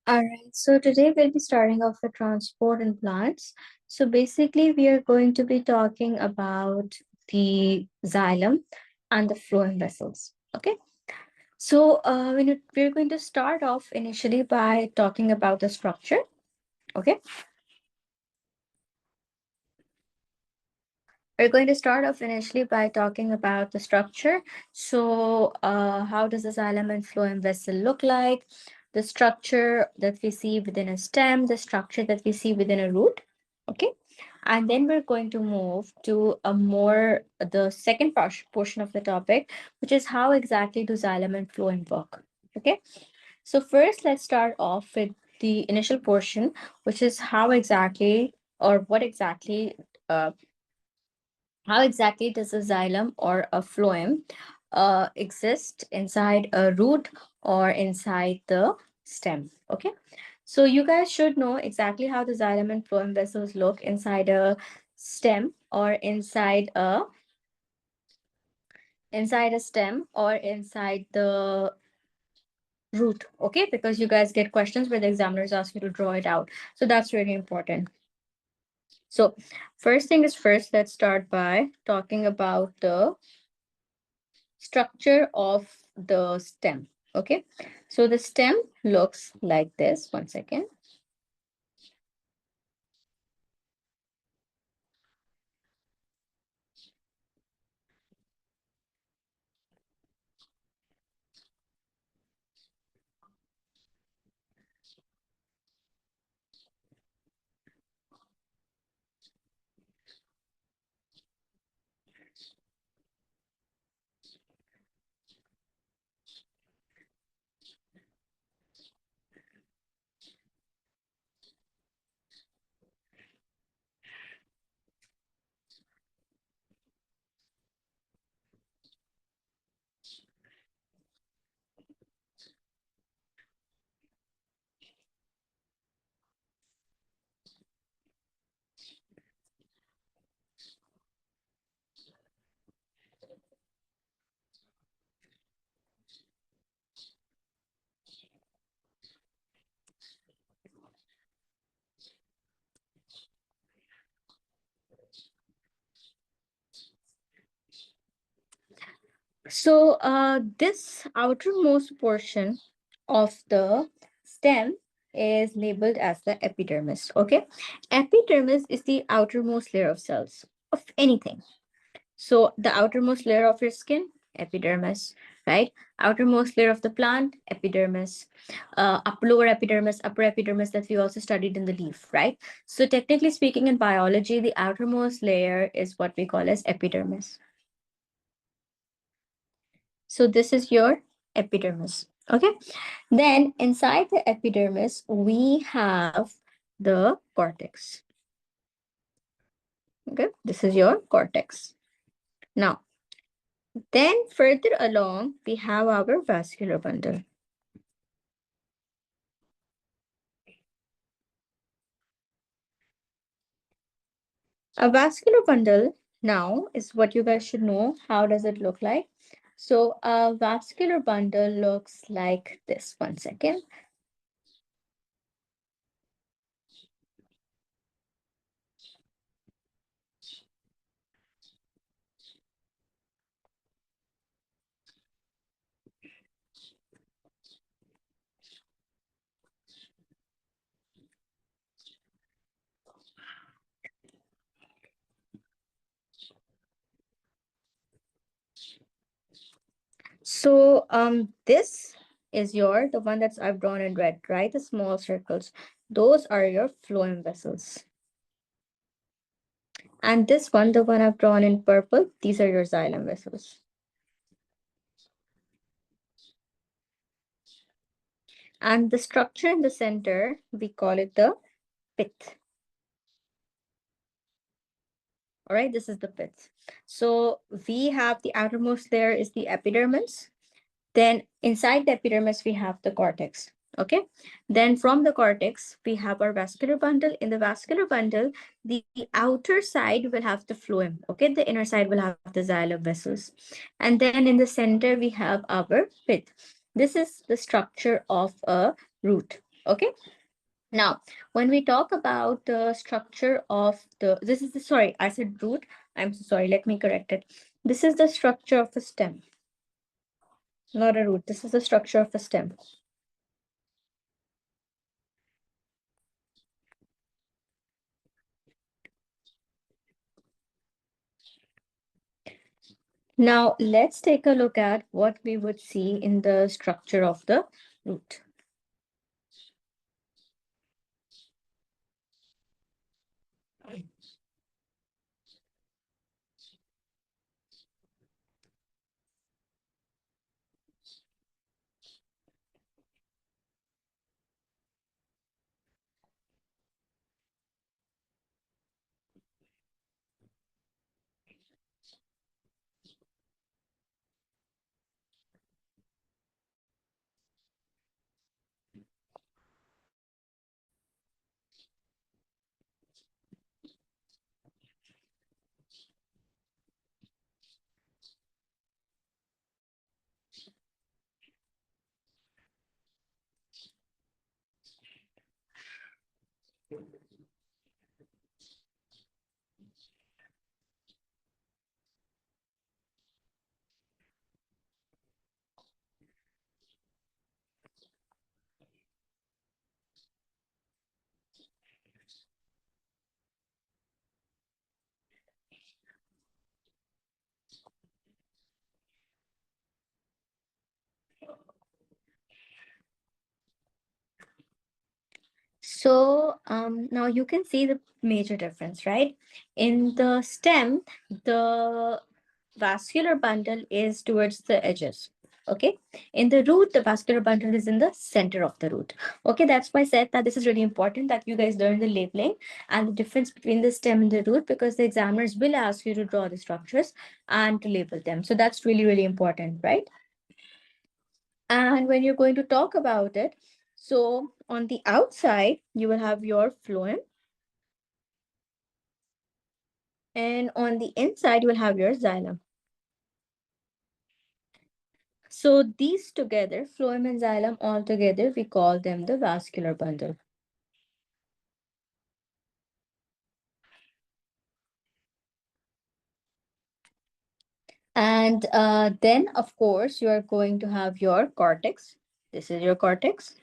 All right, so today we'll be starting off with transport and plants. So basically, we are going to be talking about the xylem and the phloem vessels. Okay, so we're going to start off initially by talking about the structure. Okay, we're going to start off initially by talking about the structure. So, how does the xylem and phloem vessel look like? The structure that we see within a stem, the structure that we see within a root. Okay. And then we're going to move to the second portion of the topic, which is how exactly do xylem and phloem work. Okay. So, first, let's start off with the initial portion, which is uh, how exactly does a xylem or a phloem exist inside a root or inside the stem? Okay, so you guys should know exactly how the xylem and phloem vessels look inside a stem or inside a stem or inside the root. Okay, because you guys get questions where the examiners ask you to draw it out, so that's really important. So first thing is first, let's start by talking about the structure of the stem. Okay, so the stem looks like this. One second. So this outermost portion of the stem is labeled as the epidermis. Okay, epidermis is the outermost layer of cells of anything. So the outermost layer of your skin, epidermis, right? Outermost layer of the plant, epidermis. Lower epidermis, upper epidermis that we also studied in the leaf, right? So technically speaking, in biology, the outermost layer is what we call as epidermis. So this is your epidermis. Okay. Then inside the epidermis, we have the cortex. Okay. This is your cortex. Now, then further along, we have our vascular bundle. A vascular bundle now is what you guys should know. How does it look like? So a vascular bundle looks like this. One second. So this is the one that's I've drawn in red, right? The small circles. Those are your phloem vessels. And this one, the one I've drawn in purple, these are your xylem vessels. And the structure in the center, we call it the pith. All right, this is the pith. So we have the outermost layer is the epidermis. Then inside the epidermis, we have the cortex. Okay. Then from the cortex, we have our vascular bundle. In the vascular bundle, the outer side will have the phloem. Okay. The inner side will have the xylem vessels. And then in the center, we have our pith. This is the structure of a root. Okay. Now, when we talk about the structure of the, this is the, sorry, I said root. I'm so sorry. Let me correct it. This is the structure of a stem, not a root. This is the structure of a stem. Now, let's take a look at what we would see in the structure of the root. So now you can see the major difference, right? In the stem, the vascular bundle is towards the edges. Okay. In the root, the vascular bundle is in the center of the root. Okay. That's why I said that this is really important that you guys learn the labeling and the difference between the stem and the root, because the examiners will ask you to draw the structures and to label them. So that's really, really important, right? And when you're going to talk about it, so on the outside, you will have your phloem, and on the inside, you will have your xylem. So these together, phloem and xylem all together, we call them the vascular bundle. And then, of course, you are going to have your cortex. This is your cortex.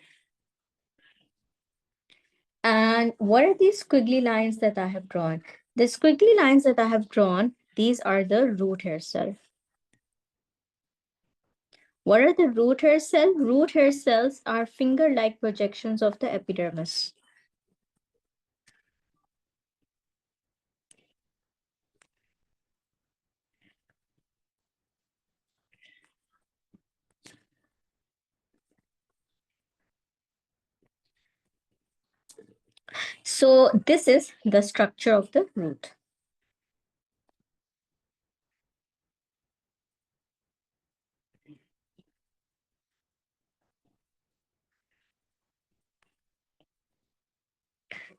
And what are these squiggly lines that I have drawn? The squiggly lines that I have drawn, these are the root hair cell. What are the root hair cells? Root hair cells are finger-like projections of the epidermis. So this is the structure of the root.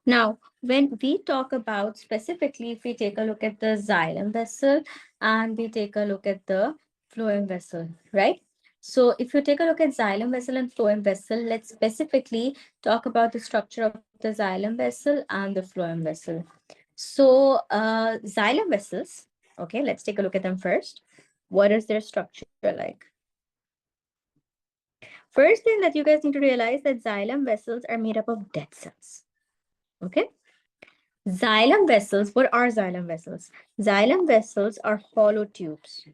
Now, when we talk about specifically, if we take a look at the xylem vessel and we take a look at the phloem vessel, right? So if you take a look at xylem vessel and phloem vessel, let's specifically talk about the structure of the xylem vessel and the phloem vessel. So xylem vessels, okay, let's take a look at them first. What is their structure like? First thing that you guys need to realize that xylem vessels are made up of dead cells, okay? Xylem vessels, what are xylem vessels? Xylem vessels are hollow tubes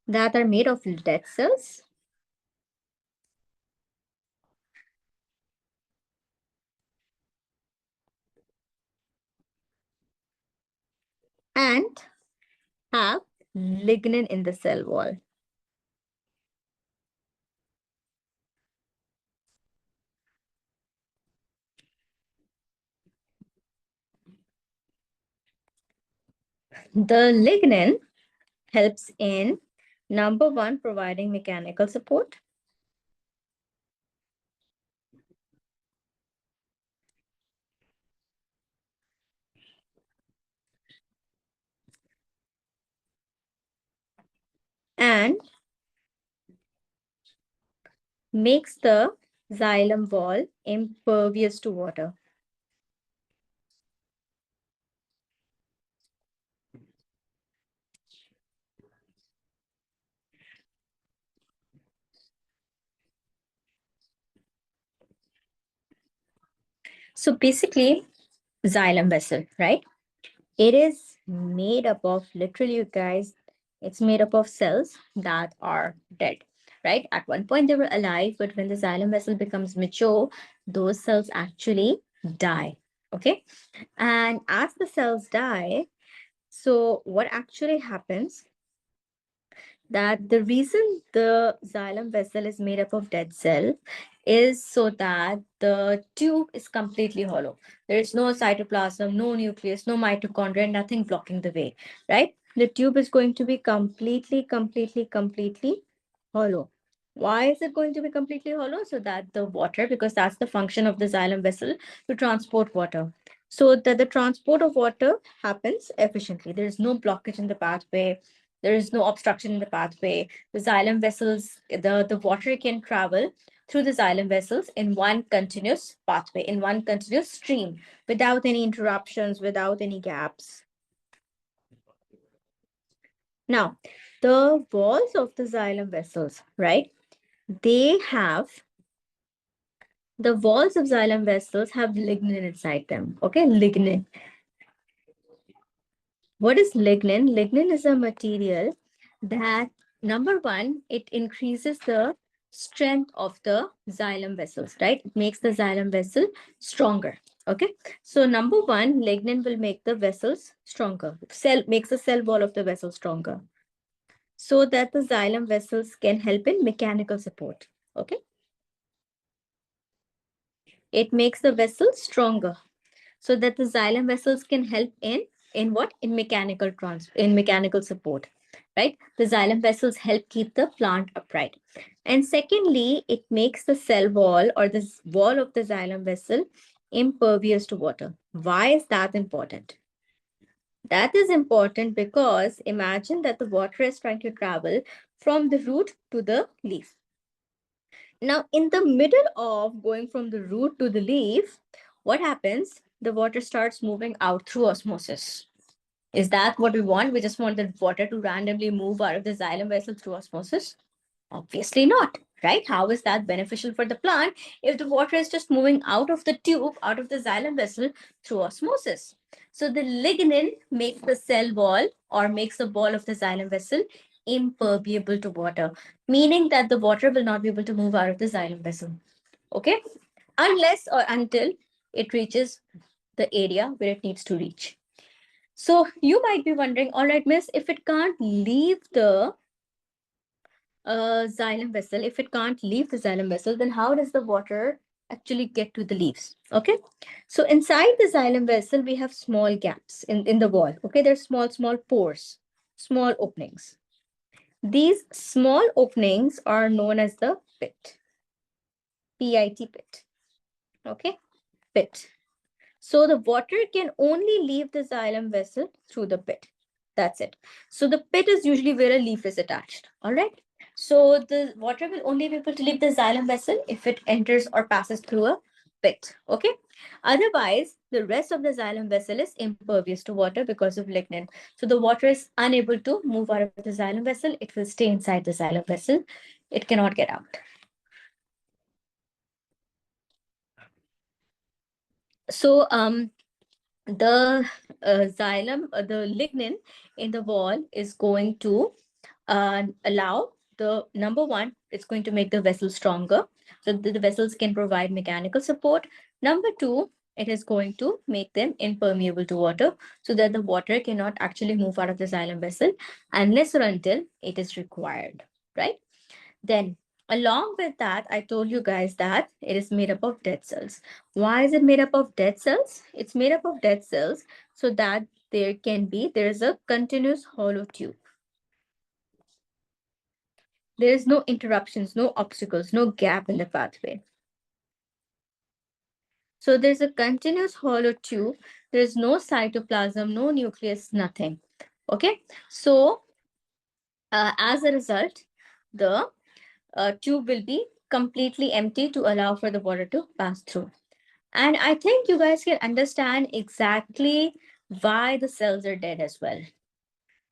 that are made of dead cells and have lignin in the cell wall. The lignin helps in number one, providing mechanical support. And makes the xylem wall impervious to water. So basically, xylem vessel, right? It is made up of, literally, you guys, it's made up of cells that are dead, right? At one point they were alive, but when the xylem vessel becomes mature, those cells actually die. Okay. And as the cells die, so what actually happens, that the reason the xylem vessel is made up of dead cell is so that the tube is completely hollow. There is no cytoplasm, no nucleus, no mitochondria, nothing blocking the way, right? The tube is going to be completely hollow. Why is it going to be completely hollow? So that the water, because that's the function of the xylem vessel, to transport water. So that the transport of water happens efficiently. There is no blockage in the pathway. There is no obstruction in the pathway. The xylem vessels, the water can travel through the xylem vessels in one continuous pathway, in one continuous stream, without any interruptions, without any gaps. Now, the walls of the xylem vessels, right? They have the walls of xylem vessels have lignin inside them. Okay, lignin. What is lignin? Lignin is a material that, number one, it increases the strength of the xylem vessels, right? It makes the xylem vessel stronger. Okay. So number one, lignin will make the vessels stronger. Cell makes the cell wall of the vessel stronger so that the xylem vessels can help in mechanical support. Okay. It makes the vessel stronger so that the xylem vessels can help in what, in mechanical support, right? The xylem vessels help keep the plant upright. And secondly, it makes the cell wall or the wall of the xylem vessel impervious to water. Why is that important? That is important because imagine that the water is trying to travel from the root to the leaf. Now, in the middle of going from the root to the leaf, what happens? The water starts moving out through osmosis. Is that what we want? We just want the water to randomly move out of the xylem vessel through osmosis? Obviously not, right? How is that beneficial for the plant if the water is just moving out of the tube, out of the xylem vessel through osmosis? So the lignin makes the cell wall or makes the wall of the xylem vessel impermeable to water, meaning that the water will not be able to move out of the xylem vessel. Okay? Unless or until it reaches the area where it needs to reach. So you might be wondering, all right, miss, if it can't leave the xylem vessel, if it can't leave the xylem vessel, then how does the water actually get to the leaves? Okay. So inside the xylem vessel, we have small gaps in the wall. Okay. There's small pores, small openings. These small openings are known as the pit, PIT pit. Okay. Pit. So the water can only leave the xylem vessel through the pit. That's it. So the pit is usually where a leaf is attached. All right. So the water will only be able to leave the xylem vessel if it enters or passes through a pit. Okay. Otherwise, the rest of the xylem vessel is impervious to water because of lignin. So the water is unable to move out of the xylem vessel. It will stay inside the xylem vessel. It cannot get out. So the xylem, the lignin in the wall is going to allow the, number one, it's going to make the vessel stronger so that the vessels can provide mechanical support. Number two, it is going to make them impermeable to water so that the water cannot actually move out of the xylem vessel unless or until it is required, right? Then, along with that, I told you guys that it is made up of dead cells. Why is it made up of dead cells? It's made up of dead cells so that there is a continuous hollow tube. There is no interruptions, no obstacles, no gap in the pathway. So there's a continuous hollow tube. There's no cytoplasm, no nucleus, nothing. Okay. So as a result, the tube will be completely empty to allow for the water to pass through. And I think you guys can understand exactly why the cells are dead as well.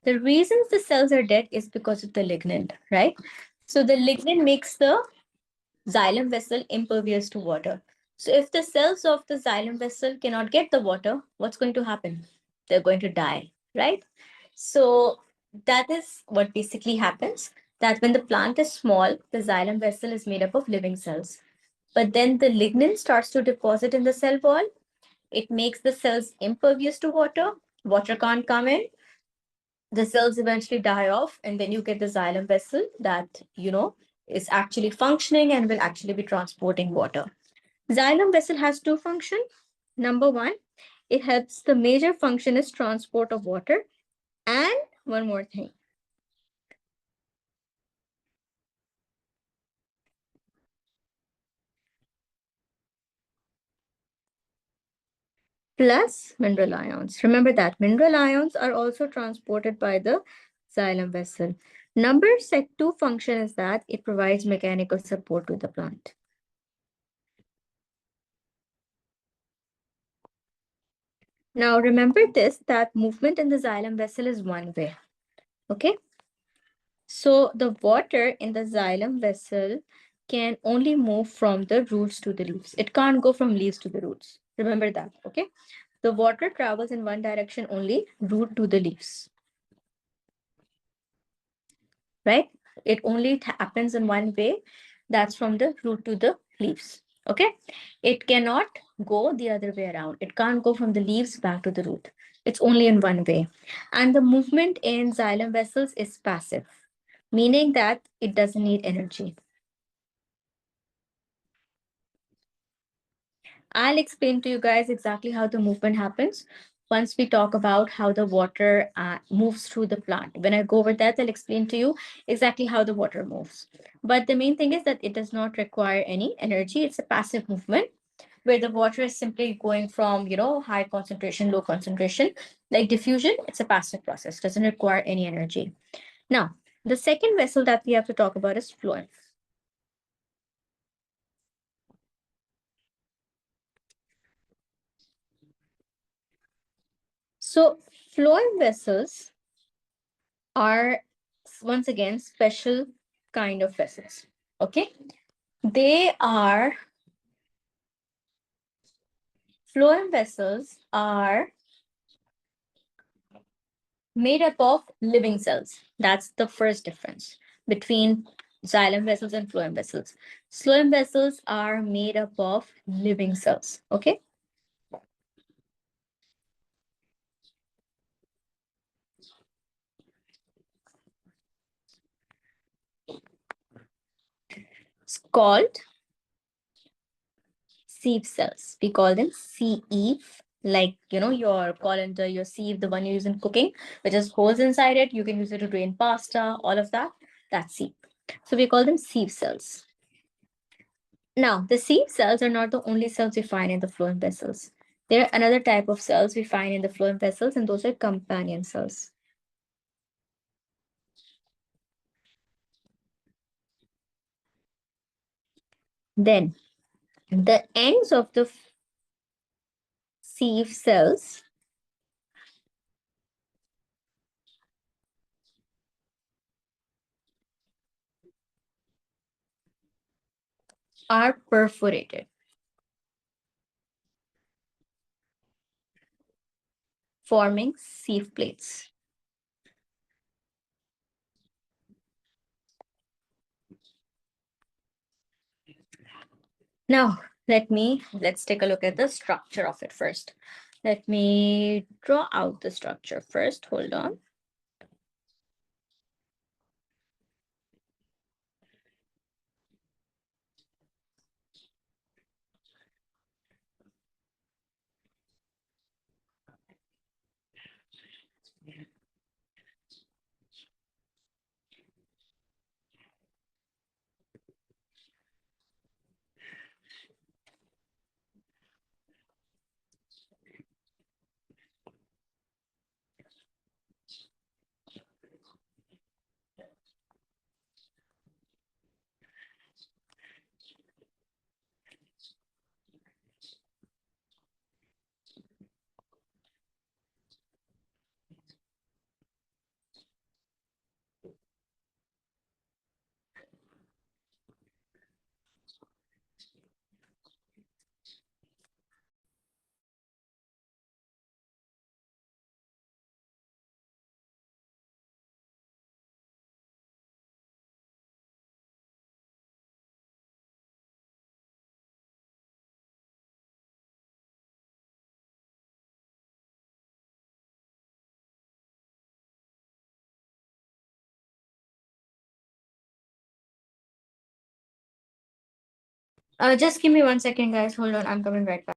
The reasons the cells are dead is because of the lignin, right? So the lignin makes the xylem vessel impervious to water. So if the cells of the xylem vessel cannot get the water, what's going to happen? They're going to die, right? So that is what basically happens, that when the plant is small, the xylem vessel is made up of living cells. But then the lignin starts to deposit in the cell wall. It makes the cells impervious to water. Water can't come in. The cells eventually die off, and then you get the xylem vessel that, is actually functioning and will actually be transporting water. Xylem vessel has two functions. Number one, it helps, the major function is transport of water. And one more thing, plus mineral ions. Remember that mineral ions are also transported by the xylem vessel. Two function is that it provides mechanical support to the plant. Now remember this, that movement in the xylem vessel is one way. Okay. So the water in the xylem vessel can only move from the roots to the leaves. It can't go from leaves to the roots. Remember that. Okay. The water travels in one direction only, root to the leaves, right? It only happens in one way, that's from the root to the leaves. Okay. It cannot go the other way around. It can't go from the leaves back to the root. It's only in one way. And the movement in xylem vessels is passive, meaning that it doesn't need energy. I'll explain to you guys exactly how the movement happens once we talk about how the water moves through the plant. When I go over that, I'll explain to you exactly how the water moves. But the main thing is that it does not require any energy. It's a passive movement where the water is simply going from, high concentration, low concentration. Like diffusion, it's a passive process, doesn't require any energy. Now, the second vessel that we have to talk about is phloem. So, phloem vessels are, once again, special kind of vessels. Okay. They are, phloem vessels are made up of living cells. That's the first difference between xylem vessels and phloem vessels. Phloem vessels are made up of living cells. Okay. It's called sieve cells. We call them sieve, like, your colander, your sieve, the one you use in cooking, which has holes inside it. You can use it to drain pasta, all of that. That's sieve. So we call them sieve cells. Now, the sieve cells are not the only cells we find in the phloem vessels. There are another type of cells we find in the phloem vessels, and those are companion cells. Then, the ends of the sieve cells are perforated, forming sieve plates. Now, let's take a look at the structure of it first. Let me draw out the structure first. Hold on. Just give me 1 second, guys. Hold on, I'm coming right back.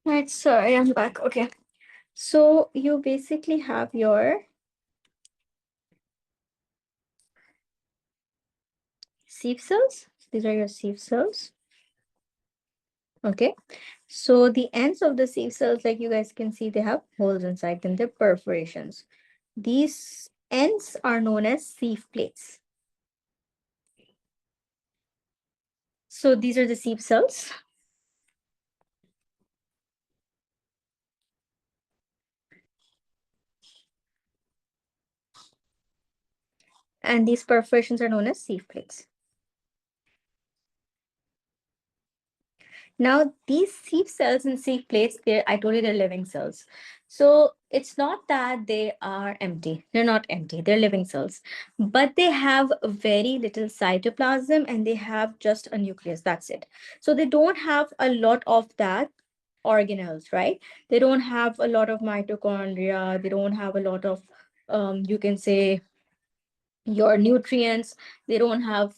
Right, sorry, I'm back. Okay. So you basically have your sieve cells. These are your sieve cells. Okay. So the ends of the sieve cells, like you guys can see, they have holes inside them. They're perforations. These ends are known as sieve plates. So these are the sieve cells. And these perforations are known as sieve plates. Now, these sieve cells and sieve plates, I told you they're living cells. So it's not that they are empty. They're not empty. They're living cells. But they have very little cytoplasm and they have just a nucleus. That's it. So they don't have a lot of that organelles, right? They don't have a lot of mitochondria. They don't have a lot of, you can say, your nutrients. They don't have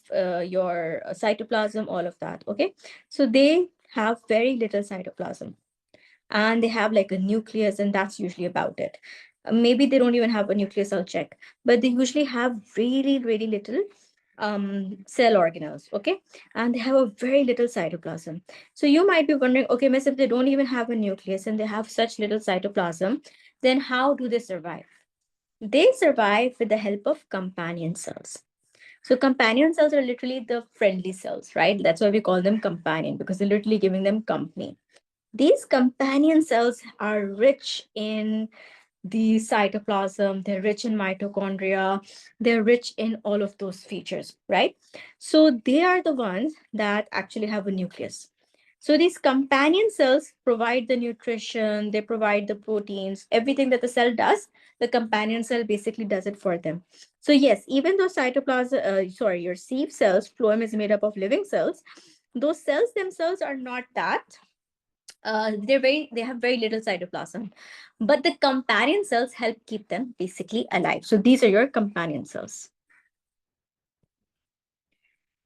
your cytoplasm, all of that. Okay. So they have very little cytoplasm and they have like a nucleus, and that's usually about it. Maybe they don't even have a nucleus, I'll check, but they usually have really, really little cell organelles. Okay. And they have a very little cytoplasm. So you might be wondering, okay, miss, if they don't even have a nucleus and they have such little cytoplasm, then how do they survive? They survive with the help of companion cells. So companion cells are literally the friendly cells, right? That's why we call them companion, because they're literally giving them company. These companion cells are rich in the cytoplasm, they're rich in mitochondria, they're rich in all of those features, right? So they are the ones that actually have a nucleus. So these companion cells provide the nutrition, they provide the proteins, everything that the cell does, the companion cell basically does it for them. So yes, even though your sieve cells, phloem is made up of living cells, those cells themselves are not that they have very little cytoplasm, but the companion cells help keep them basically alive. So these are your companion cells.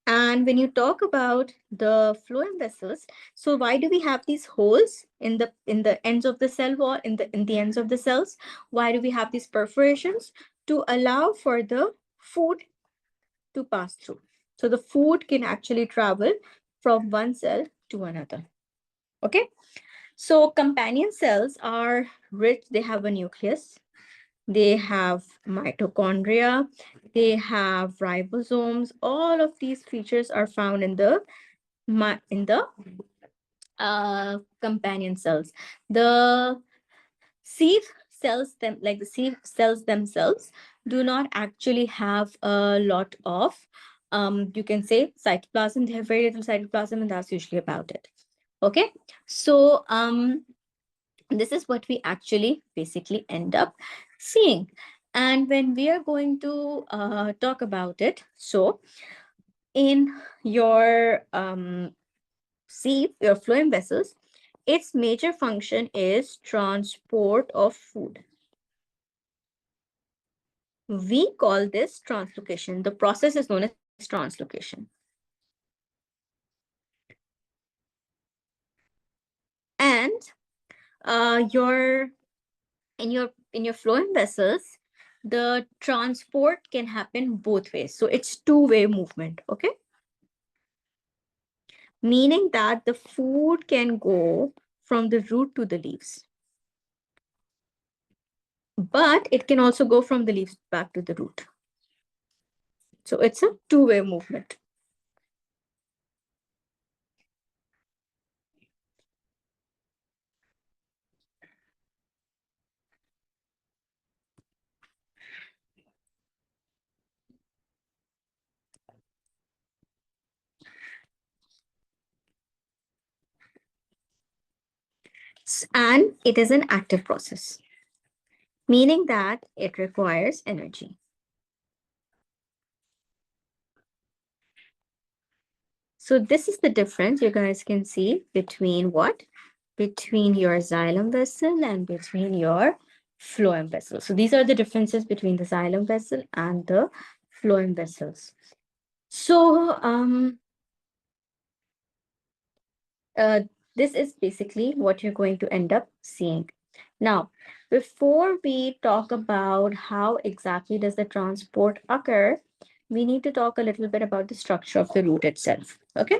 And when you talk about the phloem vessels, so why do we have these holes in the ends of the cell wall, in the ends of the cells? Why do we have these perforations? To allow for the food to pass through. So the food can actually travel from one cell to another. Okay. So companion cells are rich, they have a nucleus, they have mitochondria, they have ribosomes. All of these features are found in the companion cells. The sieve cells the sieve cells themselves do not actually have a lot of you can say cytoplasm. They have very little cytoplasm, and that's usually about it. Okay. So this is what we actually basically end up seeing. And when we are going to talk about it, so in your sieve, your phloem vessels, its major function is transport of food. We call this translocation. The process is known as translocation. And your in your phloem vessels, the transport can happen both ways. So it's two-way movement. Okay. Meaning that the food can go from the root to the leaves, but it can also go from the leaves back to the root. So it's a two-way movement. And it is an active process, meaning that it requires energy. So this is the difference you guys can see between what? Between your xylem vessel and between your phloem vessel. So these are the differences between the xylem vessel and the phloem vessels. So uh, This is basically what you're going to end up seeing. Now, before we talk about how exactly does the transport occur, we need to talk a little bit about the structure of the root itself. Okay,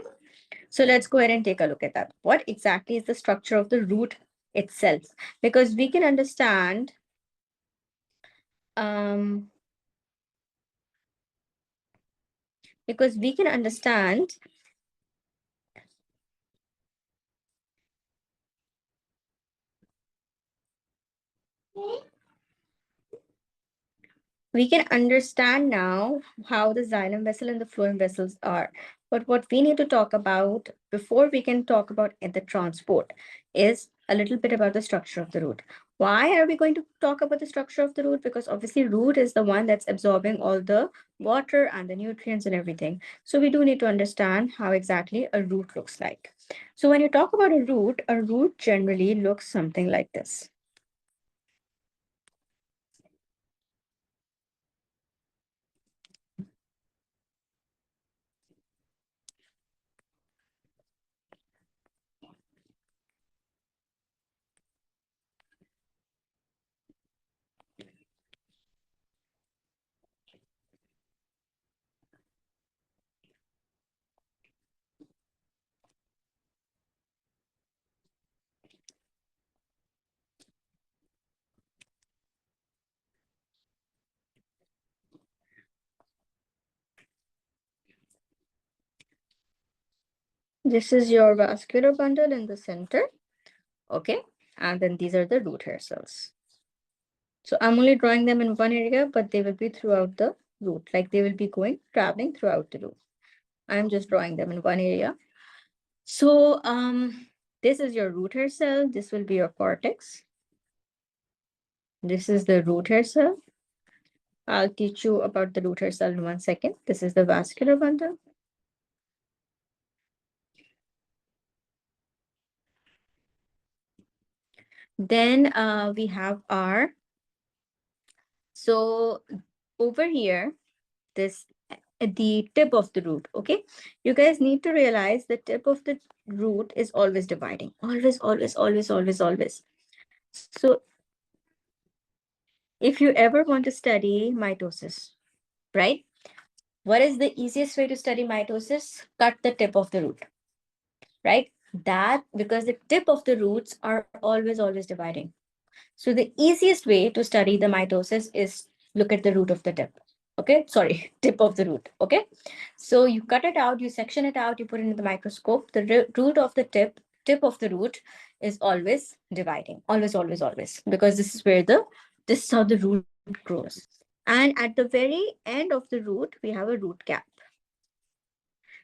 so let's go ahead and take a look at that. What exactly is the structure of the root itself? Because we can understand um, because we can understand we can understand now how the xylem vessel and the phloem vessels are. But what we need to talk about before we can talk about the transport is a little bit about the structure of the root. Why are we going to talk about the structure of the root? Because obviously root is the one that's absorbing all the water and the nutrients and everything. So we do need to understand how exactly a root looks like. So when you talk about a root generally looks something like this. This is your vascular bundle in the center. Okay, and then these are the root hair cells. So I'm only drawing them in one area, but they will be throughout the root, like they will be traveling throughout the root. I'm just drawing them in one area. So this is your root hair cell. This will be your cortex. This is the root hair cell. I'll teach you about the root hair cell in 1 second. This is the vascular bundle. Then we have our, so over here, this at the tip of the root. Okay, you guys need to realize the tip of the root is always dividing, always, always, always, always, always. So if you ever want to study mitosis, right, what is the easiest way to study mitosis? Cut the tip of the root, right? That, because the tip of the roots are always, always dividing. So the easiest way to study the mitosis is look at the root of the tip. Okay, sorry, tip of the root. Okay, so you cut it out, you section it out, you put it in the microscope. The root of the tip of the root is always dividing, always, always, always, because this is how the root grows. And at the very end of the root, we have a root cap.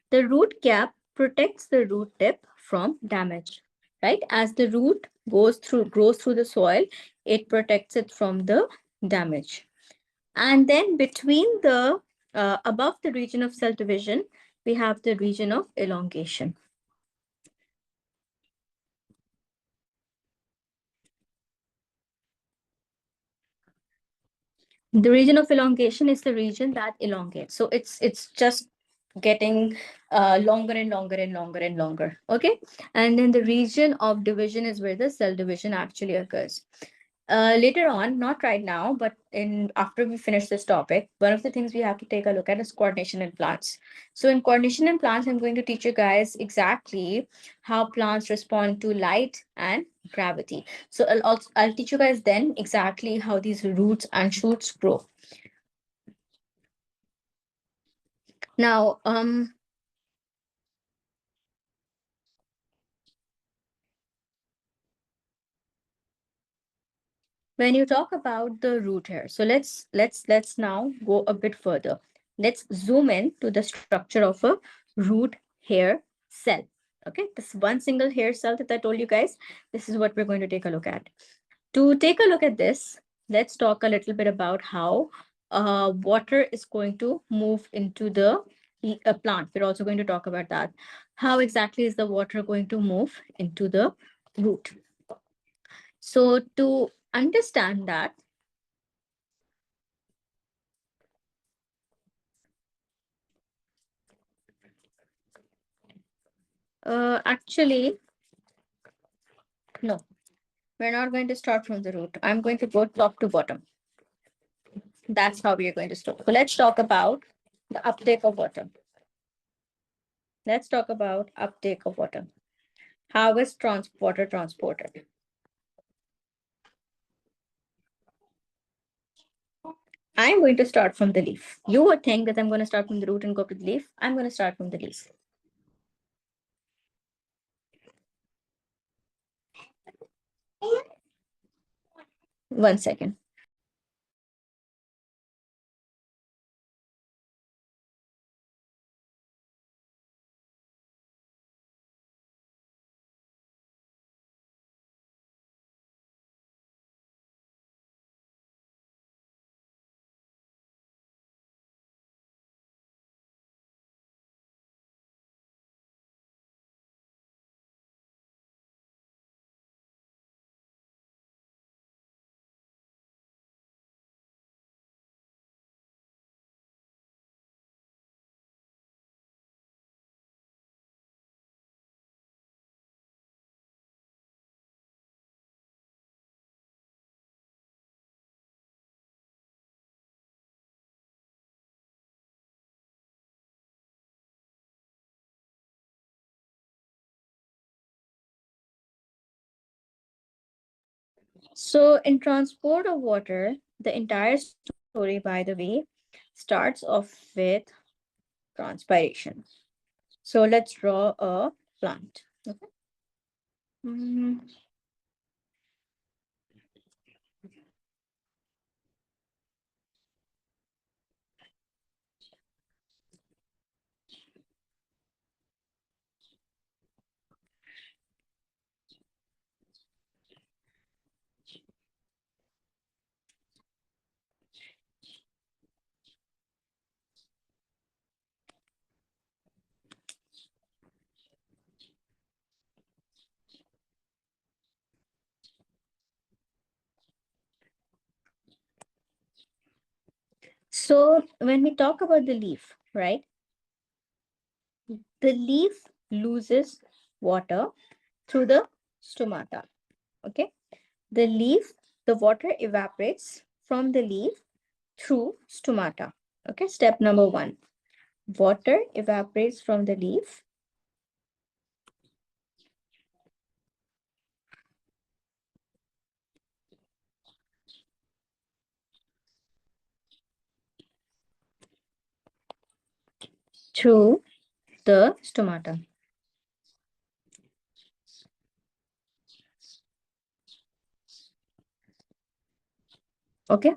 The root cap protects the root tip from damage, right? As the root grows through the soil, it protects it from the damage. And then between the, above the region of cell division, we have the region of elongation. The region of elongation is the region that elongates. So it's just getting longer and longer and longer and longer. Okay. And then the region of division is where the cell division actually occurs. Later on, not right now, but in after we finish this topic, one of the things we have to take a look at is coordination in plants. So in coordination in plants, I'm going to teach you guys exactly how plants respond to light and gravity. So I'll teach you guys then exactly how these roots and shoots grow. Now, when you talk about the root hair, so let's now go a bit further. Let's zoom in to the structure of a root hair cell. Okay, this one single hair cell that I told you guys, this is what we're going to take a look at. To take a look at this, let's talk a little bit about how water is going to move into the plant. We're also going to talk about that. How exactly is the water going to move into the root? So to understand that, actually, No, we're not going to start from the root. I'm going to go top to bottom. That's how we are going to start. So let's talk about the uptake of water. Let's talk about uptake of water. How is water transported? I'm going to start from the leaf. You would think that I'm going to start from the root and go to the leaf. I'm going to start from the leaf. One second. So, in transport of water, the entire story, by the way, starts off with transpiration. So, let's draw a plant. Okay. Mm, So, when we talk about the leaf, right, the leaf loses water through the stomata. Okay. The leaf, the water evaporates from the leaf through stomata. Okay. Step number one, water evaporates from the leaf through the stomata. Okay.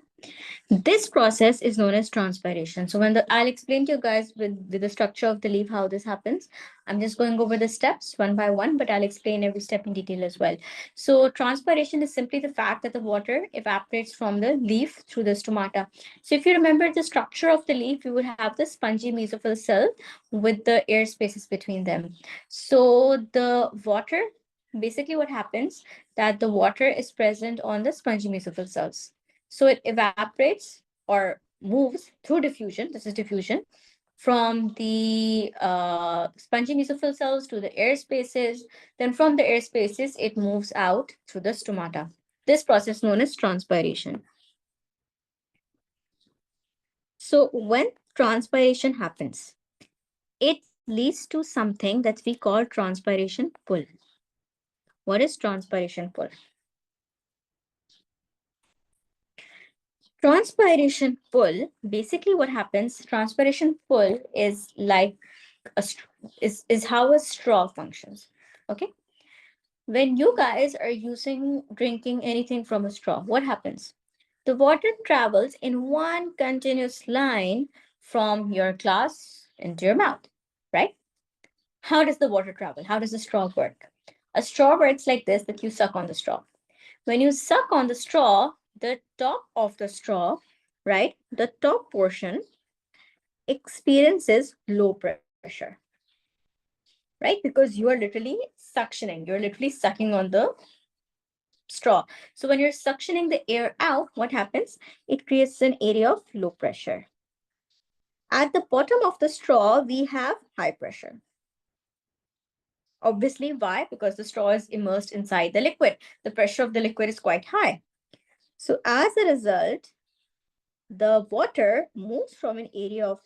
This process is known as transpiration. So I'll explain to you guys with the structure of the leaf how this happens. I'm just going over the steps one by one, but I'll explain every step in detail as well. So transpiration is simply the fact that the water evaporates from the leaf through the stomata. So if you remember the structure of the leaf, you would have the spongy mesophyll cell with the air spaces between them. So the water, basically what happens that the water is present on the spongy mesophyll cells. So it evaporates or moves through diffusion. This is diffusion from the spongy mesophyll cells to the air spaces. Then from the air spaces, it moves out through the stomata. This process known as transpiration. So when transpiration happens, it leads to something that we call transpiration pull. What is transpiration pull? Transpiration pull, basically what happens, transpiration pull is like is how a straw functions. Okay. When you guys are using drinking anything from a straw, what happens? The water travels in one continuous line from your glass into your mouth, right? How does the water travel? How does the straw work? A straw works like this, that you suck on the straw. When you suck on the straw, the top of the straw, right? The top portion experiences low pressure, right? Because you are literally suctioning, you're literally sucking on the straw. So when you're suctioning the air out, what happens? It creates an area of low pressure. At the bottom of the straw, we have high pressure. Obviously, why? Because the straw is immersed inside the liquid. The pressure of the liquid is quite high. So as a result, the water moves from an area of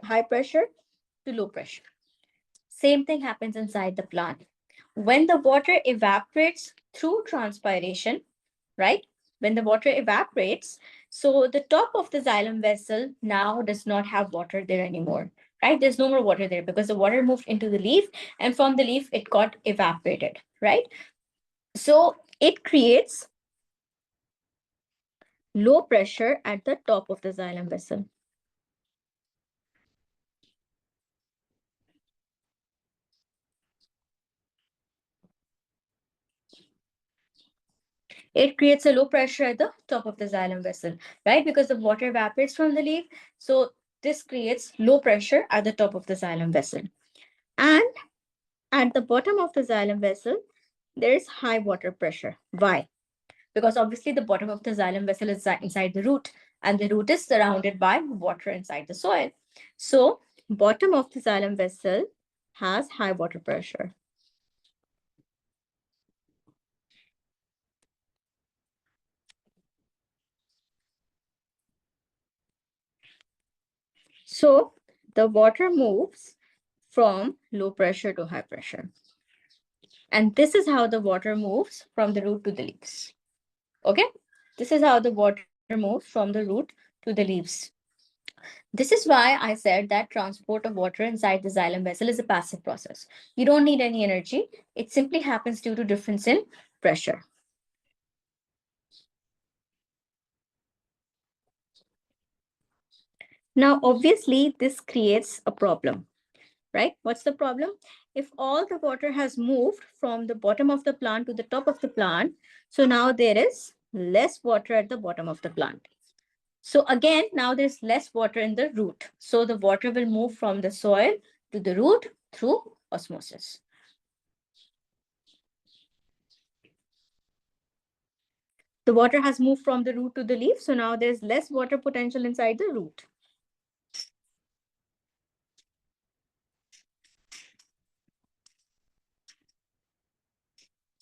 high pressure to low pressure. Same thing happens inside the plant. When the water evaporates through transpiration, right? When the water evaporates, so the top of the xylem vessel now does not have water there anymore, right? There's no more water there because the water moved into the leaf, and from the leaf it got evaporated, right? So it creates low pressure at the top of the xylem vessel. It creates a low pressure at the top of the xylem vessel, right? Because the water evaporates from the leaf. So this creates low pressure at the top of the xylem vessel. And at the bottom of the xylem vessel, there is high water pressure. Why? Because obviously the bottom of the xylem vessel is inside the root, and the root is surrounded by water inside the soil. So bottom of the xylem vessel has high water pressure. So the water moves from low pressure to high pressure. And this is how the water moves from the root to the leaves. Okay? This is how the water moves from the root to the leaves. This is why I said that transport of water inside the xylem vessel is a passive process. You don't need any energy. It simply happens due to difference in pressure. Now, obviously, this creates a problem, right? What's the problem? If all the water has moved from the bottom of the plant to the top of the plant, so now there is less water at the bottom of the plant. So again, now there's less water in the root. So the water will move from the soil to the root through osmosis. The water has moved from the root to the leaf. So now there's less water potential inside the root.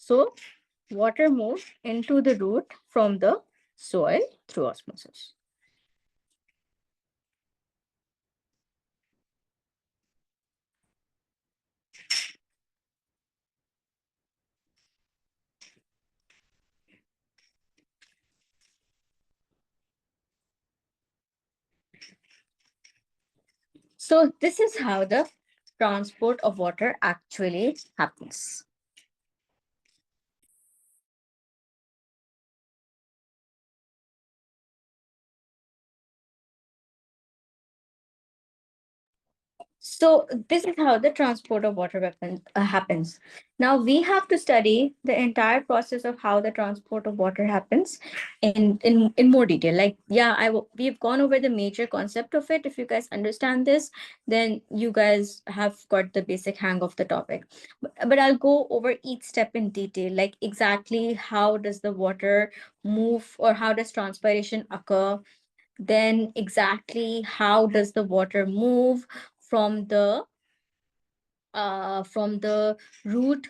So water moves into the root from the soil through osmosis. So this is how the transport of water actually happens. So this is how the transport of water happens. Now we have to study the entire process of how the transport of water happens in more detail. Like, yeah, we've gone over the major concept of it. If you guys understand this, then you guys have got the basic hang of the topic. But I'll go over each step in detail, like exactly how does the water move or how does transpiration occur, then exactly how does the water move from the from the root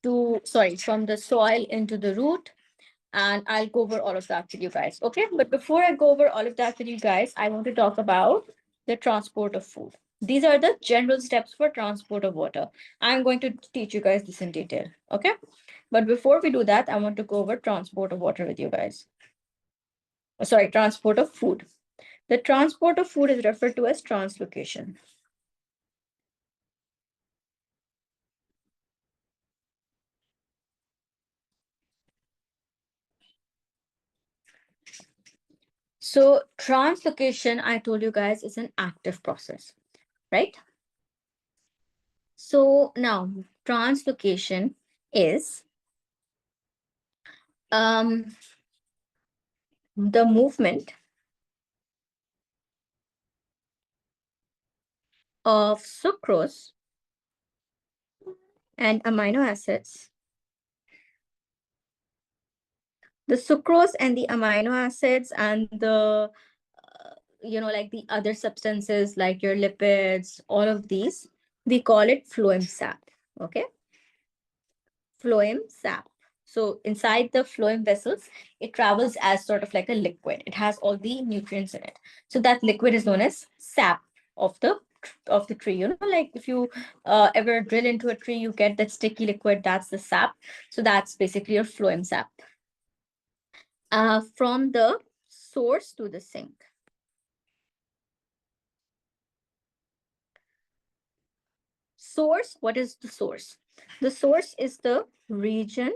to, sorry, from the soil into the root. And I'll go over all of that with you guys. Okay, but before I go over all of that with you guys, I want to talk about the transport of food. These are the general steps for transport of water. I'm going to teach you guys this in detail. Okay, but before we do that, I want to go over transport of water with you guys. Sorry, transport of food. The transport of food is referred to as translocation. So translocation, I told you guys, is an active process, right? So now translocation is the movement of sucrose and amino acids. The sucrose and the amino acids and the, like the other substances like your lipids, all of these We call it phloem sap. Okay, phloem sap. So inside the phloem vessels, it travels as sort of like a liquid. It has all the nutrients in it. So that liquid is known as sap of the tree. You know, like if you ever drill into a tree, you get that sticky liquid. That's the sap. So that's basically your phloem sap. From the source to the sink. Source, what is the source? The source is the region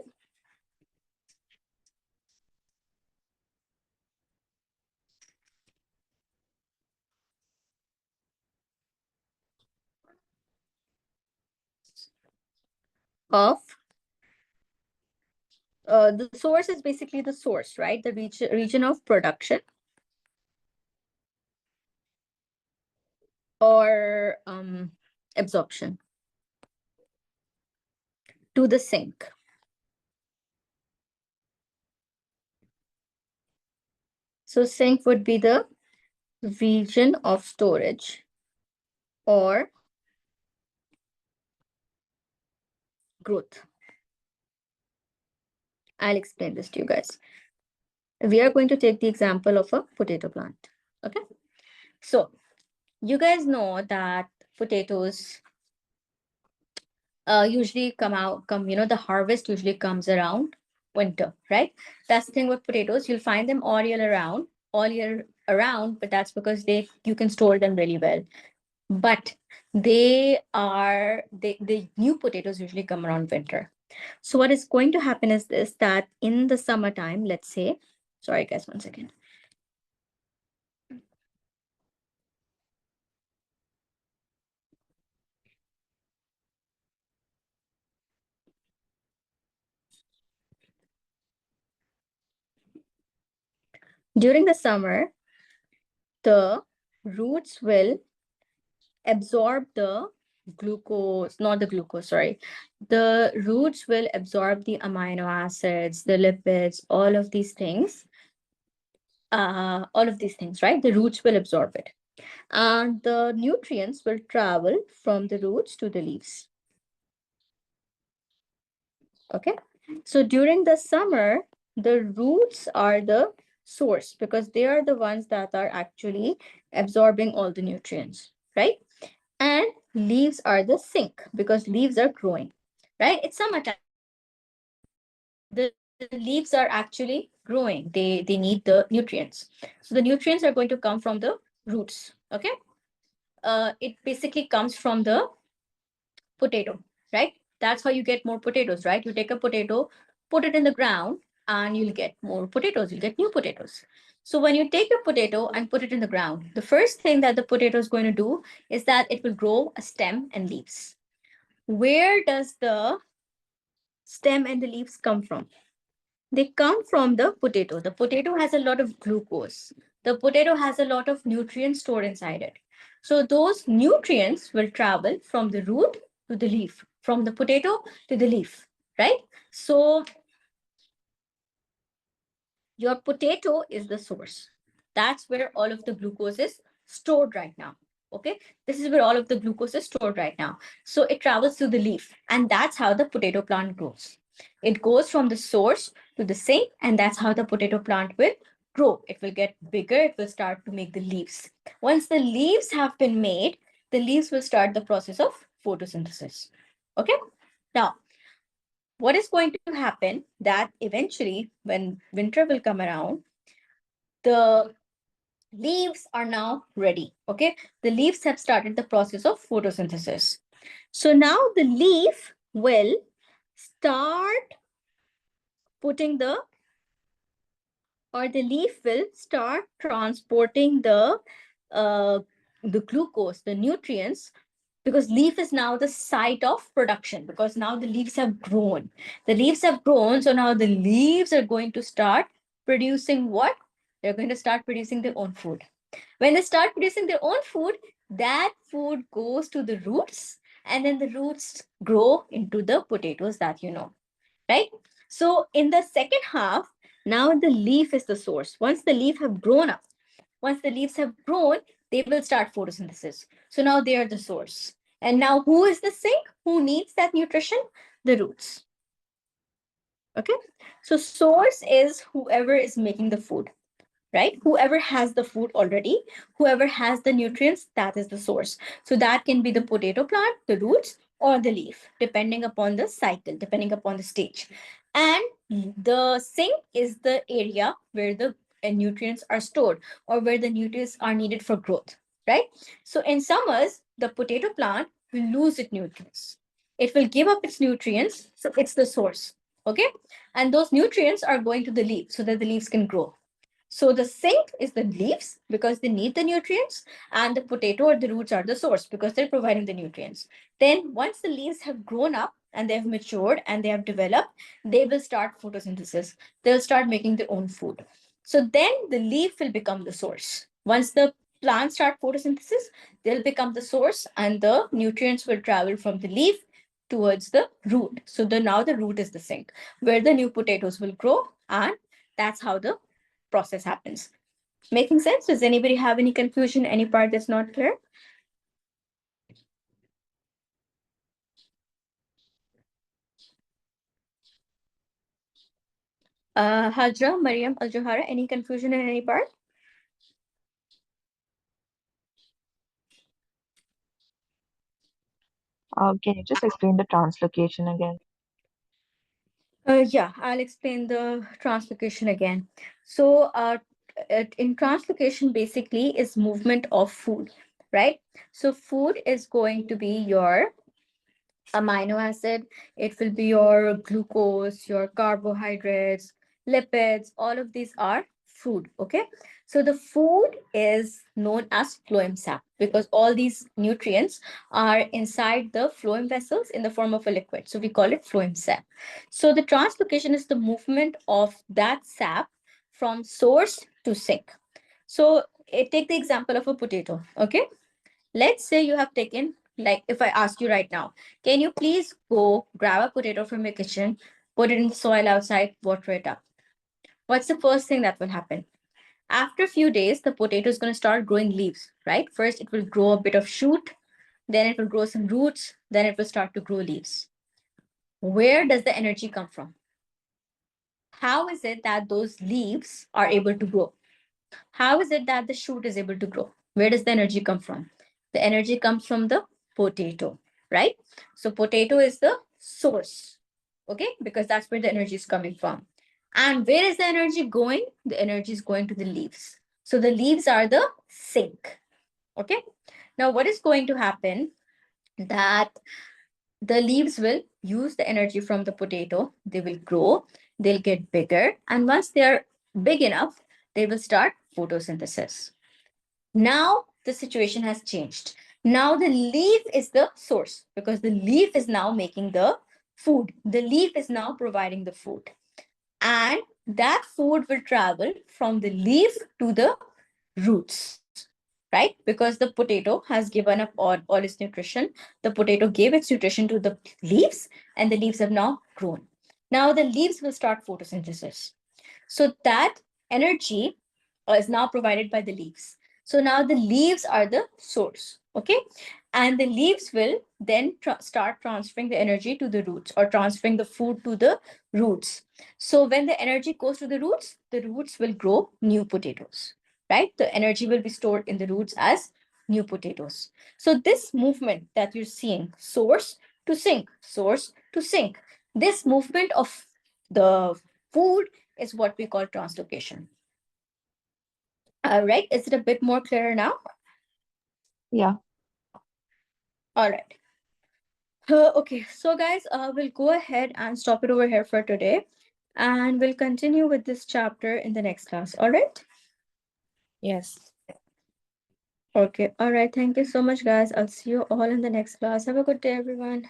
of the source is basically the source, right? The region of production or absorption to the sink. So sink would be the region of storage or growth. I'll explain this to you guys. We are going to take the example of a potato plant. Okay. So you guys know that potatoes usually the harvest usually comes around winter, right? That's the thing with potatoes. You'll find them all year around, but that's because you can store them really well. But the new potatoes usually come around winter. So what is going to happen is this, that in the summertime, let's say, sorry guys, one second. During the summer, the roots will absorb the glucose, not the glucose, sorry. The roots will absorb the amino acids, the lipids, all of these things, right? The roots will absorb it. And the nutrients will travel from the roots to the leaves. Okay. So during the summer, the roots are the source because they are the ones that are actually absorbing all the nutrients, right? And leaves are the sink because leaves are growing, right? It's summertime. The leaves are actually growing. They need the nutrients. So the nutrients are going to come from the roots. Okay. It basically comes from the potato, right? That's how you get more potatoes, right? You take a potato, put it in the ground, and you'll get more potatoes. You'll get new potatoes. So when you take a potato and put it in the ground, the first thing that the potato is going to do is that it will grow a stem and leaves. Where does the stem and the leaves come from? They come from the potato. The potato has a lot of glucose. The potato has a lot of nutrients stored inside it. So those nutrients will travel from the root to the leaf, from the potato to the leaf, right? So your potato is the source. That's where all of the glucose is stored right now. Okay, this is where all of the glucose is stored right now. So it travels to the leaf, and that's how the potato plant grows. It goes from the source to the sink, and that's how the potato plant will grow. It will get bigger, it will start to make the leaves. Once the leaves have been made, the leaves will start the process of photosynthesis. Okay, now what is going to happen that eventually when winter will come around, the leaves are now ready. Okay, the leaves have started the process of photosynthesis. So now the leaf will start putting the leaf will start transporting uh, the glucose, the nutrients, because leaf is now the site of production, because now the leaves have grown. The leaves have grown, so now the leaves are going to start producing what? They're going to start producing their own food. When they start producing their own food, that food goes to the roots, and then the roots grow into the potatoes that you know, right? So in the second half, now the leaf is the source. Once the leaf have grown up, once the leaves have grown, they will start photosynthesis. So now they are the source. And now who is the sink? Who needs that nutrition? The roots. Okay. So source is whoever is making the food, right? Whoever has the food already, whoever has the nutrients, that is the source. So that can be the potato plant, the roots, or the leaf, depending upon the cycle, depending upon the stage. And the sink is the area where the nutrients are stored, or where the nutrients are needed for growth, right? So in summers, the potato plant will lose its nutrients. It will give up its nutrients, so it's the source. Okay. And those nutrients are going to the leaf so that the leaves can grow. So the sink is the leaves because they need the nutrients, and the potato or the roots are the source because they're providing the nutrients. Then, once the leaves have grown up and they have matured and they have developed, they will start photosynthesis. They'll start making their own food. So then the leaf will become the source. Once the plants start photosynthesis, they'll become the source, and the nutrients will travel from the leaf towards the root. So now the root is the sink where the new potatoes will grow, and that's how the process happens. Making sense? Does anybody have any confusion, any part that's not clear? Hajra, Mariam, Al Johara, any confusion in any part? Can you just explain the translocation again? Yeah, I'll explain the translocation again. So, in translocation, basically, is movement of food, right? So, food is going to be your amino acid, it will be your glucose, your carbohydrates, lipids, all of these are food. Okay. So the food is known as phloem sap because all these nutrients are inside the phloem vessels in the form of a liquid. So we call it phloem sap. So the translocation is the movement of that sap from source to sink. So take the example of a potato. Okay. Let's say you have taken, like, if I ask you right now, can you please go grab a potato from your kitchen, put it in the soil outside, water it up? What's the first thing that will happen? After a few days, the potato is going to start growing leaves, right? First, it will grow a bit of shoot, then it will grow some roots, then it will start to grow leaves. Where does the energy come from? How is it that those leaves are able to grow? How is it that the shoot is able to grow? Where does the energy come from? The energy comes from the potato, right? So potato is the source, okay? Because that's where the energy is coming from. And where is the energy going? The energy is going to the leaves. So the leaves are the sink, okay? Now, what is going to happen that the leaves will use the energy from the potato, they will grow, they'll get bigger, and once they're big enough, they will start photosynthesis. Now the situation has changed. Now the leaf is the source because the leaf is now making the food. The leaf is now providing the food. And that food will travel from the leaf to the roots, right? Because the potato has given up all its nutrition. The potato gave its nutrition to the leaves, and the leaves have now grown. Now the leaves will start photosynthesis. So that energy is now provided by the leaves. So now the leaves are the source, okay? And the leaves will then start transferring the energy to the roots or transferring the food to the roots. So when the energy goes to the roots will grow new potatoes, right? The energy will be stored in the roots as new potatoes. So this movement that you're seeing, source to sink, this movement of the food is what we call translocation. Right? Is it a bit more clearer now? Yeah. All right. Okay, so guys, we'll go ahead and stop it over here for today, and we'll continue with this chapter in the next class. All right? Yes. Okay. All right. Thank you so much, guys. I'll see you all in the next class. Have a good day, everyone.